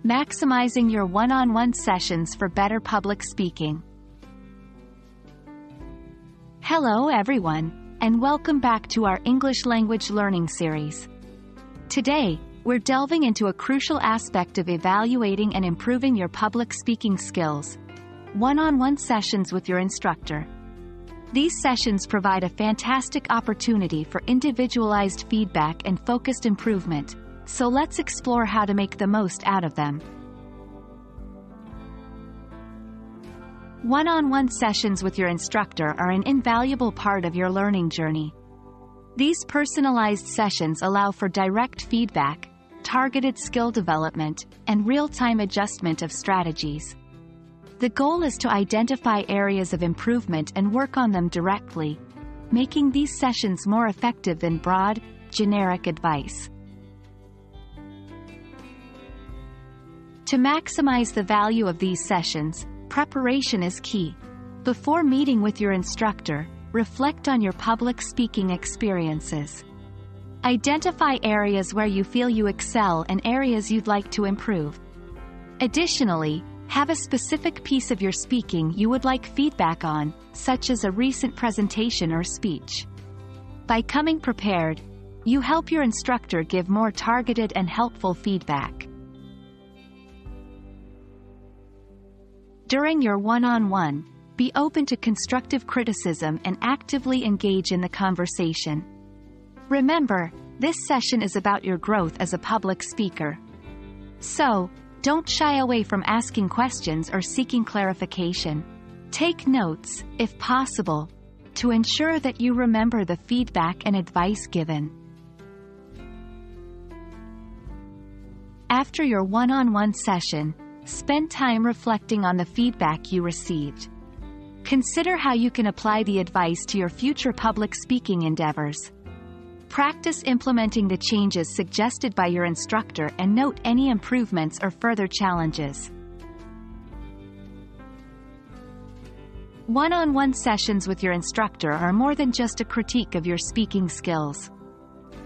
maximizing your one-on-one sessions for better public speaking. Hello everyone, and welcome back to our English language learning series. Today, we're delving into a crucial aspect of evaluating and improving your public speaking skills: one-on-one sessions with your instructor. These sessions provide a fantastic opportunity for individualized feedback and focused improvement, so let's explore how to make the most out of them. One-on-one sessions with your instructor are an invaluable part of your learning journey. These personalized sessions allow for direct feedback, targeted skill development, and real-time adjustment of strategies. The goal is to identify areas of improvement and work on them directly, making these sessions more effective than broad, generic advice. To maximize the value of these sessions, preparation is key. Before meeting with your instructor, reflect on your public speaking experiences. Identify areas where you feel you excel and areas you'd like to improve. Additionally, have a specific piece of your speaking you would like feedback on, such as a recent presentation or speech. By coming prepared, you help your instructor give more targeted and helpful feedback. During your one-on-one, be open to constructive criticism and actively engage in the conversation. Remember, this session is about your growth as a public speaker. So, don't shy away from asking questions or seeking clarification. Take notes, if possible, to ensure that you remember the feedback and advice given. After your one-on-one session, spend time reflecting on the feedback you received. Consider how you can apply the advice to your future public speaking endeavors. Practice implementing the changes suggested by your instructor and note any improvements or further challenges. One-on-one sessions with your instructor are more than just a critique of your speaking skills.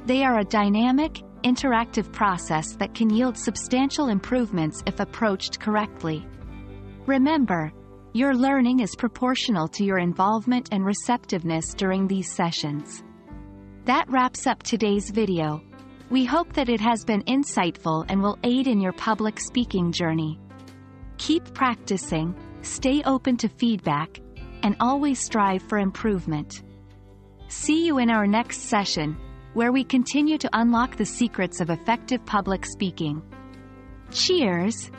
They are a dynamic, interactive process that can yield substantial improvements if approached correctly. Remember, your learning is proportional to your involvement and receptiveness during these sessions. That wraps up today's video. We hope that it has been insightful and will aid in your public speaking journey. Keep practicing, stay open to feedback, and always strive for improvement. See you in our next session, where we continue to unlock the secrets of effective public speaking. Cheers!